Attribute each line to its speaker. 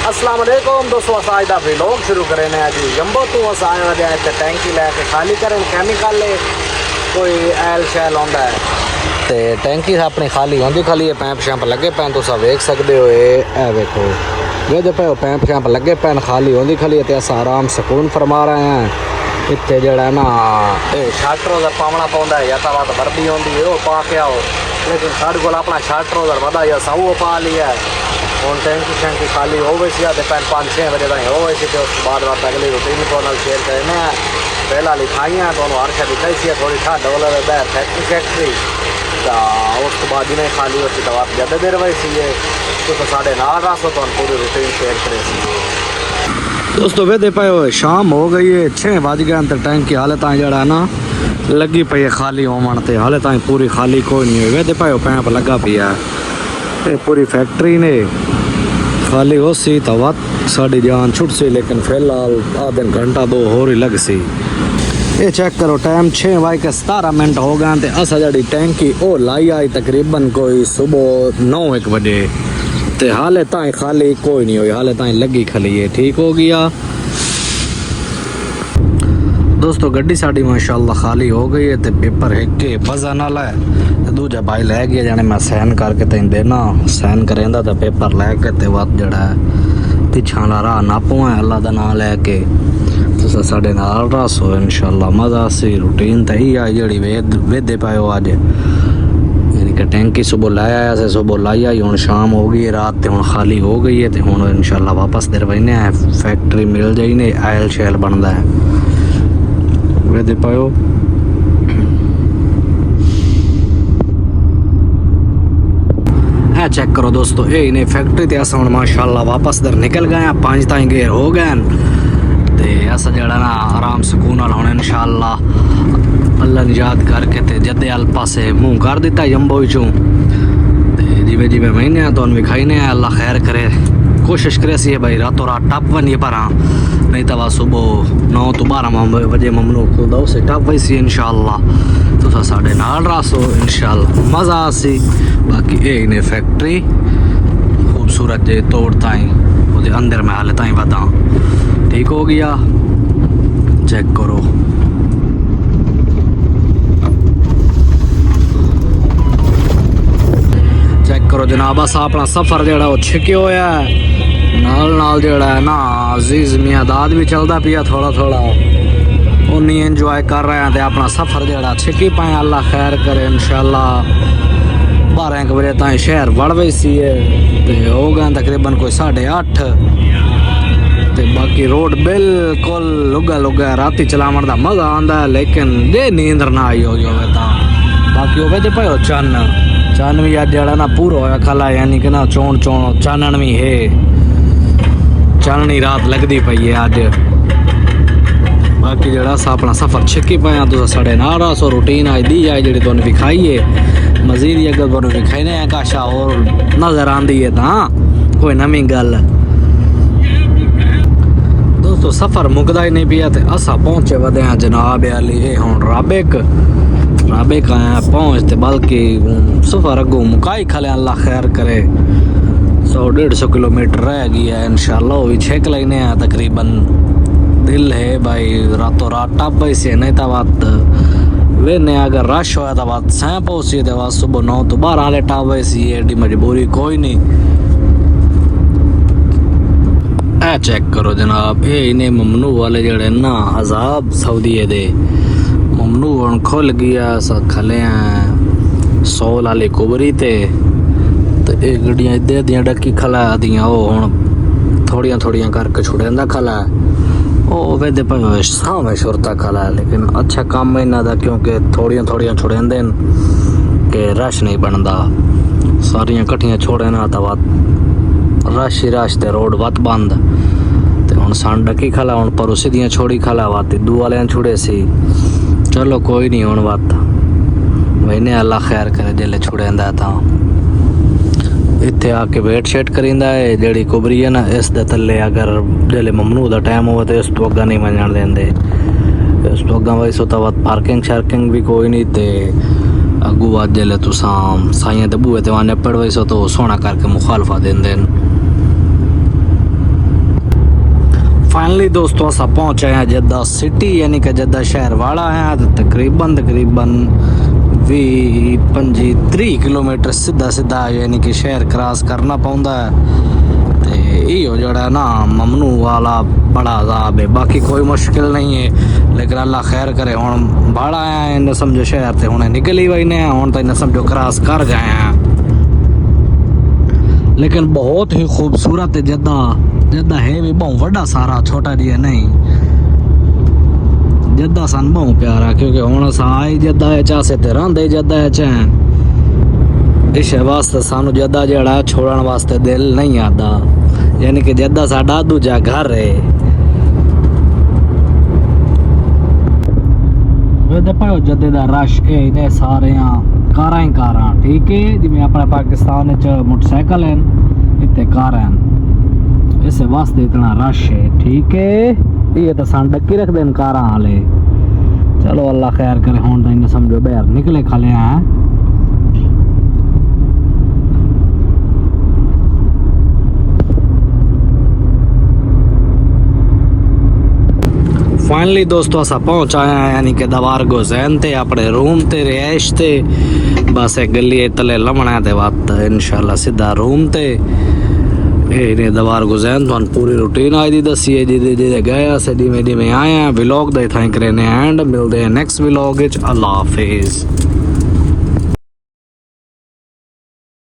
Speaker 1: अस्सलाम वालेकुम दोस्तों, अस आज का व्लॉग शुरू करें जी। जंबो तू अस आए वाले हैं टैंकी लैके खाली करें कैमिकल कोई ऐल शैल आंदा है तो टैंकी अपनी खाली होंगी। खाली पैंप शैंप लगे पैन तुस वेख सकते हो। ये वेखो जो पे पैंप शैंप लगे पैन खाली होंगी। खाली अस आराम सुकून फरमा रहे हैं। इतने जड़ा ना शार्टर उधर पावना पौंदा है या तो बात वर्दी होंगी वो पा के आओ, लेकिन साढ़े को अपना शार्टर उधर वधा या सौ पा लिया है। ਹੁਣ ਟੈਂਕੀ ਸ਼ੈਂਕੀ ਖਾਲੀ ਹੋਵੇ ਸੀ ਤੇ 5-6 ਵਜੇ ਤਾਈਂ ਹੋਵੇ ਸੀ ਤੇ ਉਸ ਤੋਂ ਬਾਅਦ ਅਗਲੀ ਰੂਟੀਨ ਤੋਂ ਨਾਲ ਸ਼ੇਅਰ ਕਰਨੇ ਆ। ਪਹਿਲਾਂ ਲਿਖਾਈਆਂ ਤੁਹਾਨੂੰ ਹਰ ਸ਼ੈ ਦਿਖਾਈ ਸੀ ਥੋੜੀ ਠੰਡ ਵਾਲਾ ਬਾਹਰ ਫੈਕਟਰੀ ਤਾਂ ਉਸ ਤੋਂ ਬਾਅਦ ਜਿਹਨੇ ਖਾਲੀ ਹੋਈ ਦਵਾ ਜ਼ਿਆਦਾ ਦੇਰ ਵਈ ਸੀ ਤੁਸੀਂ ਸਾਡੇ ਨਾਲ ਰਾਸੋ ਤੁਹਾਨੂੰ ਪੂਰੀ ਰੂਟੀਨ ਸ਼ੇਅਰ ਕਰੇ ਸੀ। दोस्तों वेदे पे शाम हो गई है, 6 बज गए तो टैंकी हाले ताईं जड़ा ना लगी पई है खाली होवन ते हाले ताईं पूरी खाली कोई नहीं हुई। वेदे पे पैंप लगा पिया है पूरी फैक्ट्री ने खाली हो सी तो वत साड़ी जान छुट सी, लेकिन फिलहाल आधे घंटा दो होर ही लग सी। ये चेक करो टाइम 6:17 हो गए तो असा जी टैंकी ओ लाई आई तकरीबन कोई सुबह 9-1 बजे ते हाले ताईं खाली कोई नहीं हुई। हाले ताईं लगी खली है ठीक हो गया। दोस्तों गड्डी साड़ी माशाल्लाह खाली हो गई है तो पेपर एक के वजन वाला है। दूजा भाई लै गया जाने मैं साइन करके तेन देना, साइन करेंदा तो पेपर लैके तो वत जड़ा है पिछा राह नापो है अल्लाह का नाम लैके तुस साढ़े नाल रसो इंशाल्लाह मज़ा सी। रूटीन तो ही आई जी वेदे पाओ अज यानी कि टैंकी सुबह लाया आया से सुबह लाई आई हूँ शाम हो गई है रात तो हूँ खाली हो गई है तो हूँ इंशाल्लाह वापस देर बहने फैक्ट्री मिल जाई ने आयल शैल बनता है वेदे पाओ। चेक करो दोस्तों ये इन्हें फैक्ट्री ते असा माशाल्लाह वापस दर निकल गए 5 ताईं गेर हो गए ते असा जड़ा ना आराम सुकून नाल हुण इंशाल्लाह अल्लाह ने याद करके ते जदे अल पासे मुंह कर दिता जंबो विचों ते जिवें जिवें महीने तो विखाईने अल्लाह खैर करे। कोशिश करे सी भाई रातों रात टप बनिए पर नहीं तो वह सुबह 9 तो 12 बजे ममनू खुदा उसे टप वही सी इंशाल्लाह तो साढ़े नाल रसो इंशाल्लाह मज़ा आसी। बाकी ये इन्हें फैक्ट्री खूबसूरत जे तोड़ ताईं वो अंदर में हाले ताईं वधा ठीक हो गया। चेक करो चेक करो जनाब अस अपना सफ़र जड़ा वो छिक्यो होया नाल जड़ा है ना अजीज मियाँ दाद भी चलता पिया थोड़ा थोड़ा उन्नी इंजॉय कर रहे हैं तो अपना सफ़र जड़ा छिकी पाए अल्लाह खैर करे इंशाल्लाह। 12 बजे ताईं शहर वड़ गई सी हो गए तकरीबन कोई 8:30 ते बाकी रोड बिल्कुल लुगा राती चलावन का मज़ा आंदा है, लेकिन जे नींद ना आई होगी होवे तां बाकी होवे ते भाई चन्न भी अज जड़ा ना पूरा होया खला यानी कि ना चोण चानन भी है चाननी रात लगती पई है अज। बाकी जड़ा अस अपना सफ़र छिकी पाया तुस साढ़े नाल रसो रूटीन अज दी है जी तुहानूं विखाई है। मजीद ही अगर तुहानूं विखाने काशा और नज़र आंदी है तां कोई नवीं गल। दोस्तों सफ़र मुकदा ही नहीं पिया तो असा पहुँचे वधे हैं जनाब अली ये हुण राबेक आया पहुँच तो बल्कि सफ़र अगों मुकाई खले अल्लाह खैर करे 100-150 किलोमीटर रह गई है इंशाल्लाह वो भी छेक लेने हैं तकरीबन। दिल है भाई रातों रात टप से नहीं तो बात वेने अगर रश होया तो बात सैं पहुँची तो बात सुबह 9 तो 12 वाले टप सी एडी मजबूरी कोई नहीं। ए चेक करो जनाब ये इन्हें ममनू वाले जड़े ना अजाब सऊदी दे ममनू हुण खुल गया सा खले हैं 100 वाली कुबरी ते ये गड्डियां इधर दियां डक्की खला दियां वो हुण थोड़ियां करके छुड़ेंदा खला ओ वेदे पे सावे शुरता खला है, लेकिन अच्छा काम इन्हां दा क्योंकि थोड़ियां छुड़ेंदे कि रश नहीं बनता सारियां कट्ठियां छोड़े ना तो रश ही रश ते रोड वत बंद ते हुण सन डकी खला हुण पर सीधियां छोड़ी खला वत दू वाले छुड़े सी। चलो कोई नहीं हुण वत मैंने अल्लाह खैर करे जेल्ले छुड़ेंदा तां इत्थे आके वेट शेट करींदा है जेड़ी कुबरी है ना इस दे थल्ले अगर जेल्ले ममनू दा टाइम होवे तो इस तो अग्गा नहीं वजन देंदे। इस तो अग्गा वैसे तो पार्किंग शार्किंग भी कोई नहीं ते अगू बाद जेल्ले तुसां साइयां दे बूहे ते वाने पड़ वैसे तो सोना करके मुखालफा देंदे फाइनली दोस्तों अस पहुंचे हैं जद्दा सिटी यानी कि जद्दा शहर वाला है तो तकरीबन 20-25-30 किलोमीटर सीधा सीधा यानी कि शहर क्रॉस करना पौंदा है ते इहो जड़ा ना ममनू वाला बड़ा अजाब है बाकी कोई मुश्किल नहीं है लेकिन अल्लाह खैर करे हुन भाड़ा आया इन समझो शहर ते हुणे निकल ही वईने हुन तो इन समझो क्रॉस कर गए हैं लेकिन बहुत ही खूबसूरत है जद्दा जद्दा है भी बहुत बड़ा सारा छोटा जिहा नहीं जद्दा सन बहुत प्यारा क्योंकि हुण असां आए जद्दा है चासे ते रहिंदे जद्दा है चैन इस वास्ते सानू जद्दा जड़ा छोड़न वास्ते दिल नहीं आता यानी कि जद्दा साडा दूजा घर है वे पाओ जद्दे दा रश है इने सारे कारां ही कारां ठीक है जिवें अपने पाकिस्तान च मोटरसाइकिल हैं इत्ते कारां हैं इस वास्ते इतना रश है ठीक है ये तो सान डक्की रख देन कारां हाले चलो अल्लाह खैर करे हुन तो इन्हें समझो बाहर निकले खाले हैं फाइनली दोस्तों असा पहुंच आए हैं यानी कि दवार गुजैन थे अपने रूम ते रिहाइश थे बस एक गली तले लमना ते बात इंशाल्लाह सीधा रूम ते इन्हें दवार गुजैन तो पूरी रूटीन आज दी दसी है जिदे जिदे गया से जिमें जिमें आए हैं व्लॉग दे थाई करने एंड मिलते हैं नेक्स्ट व्लॉग विच अल्लाह हाफिज।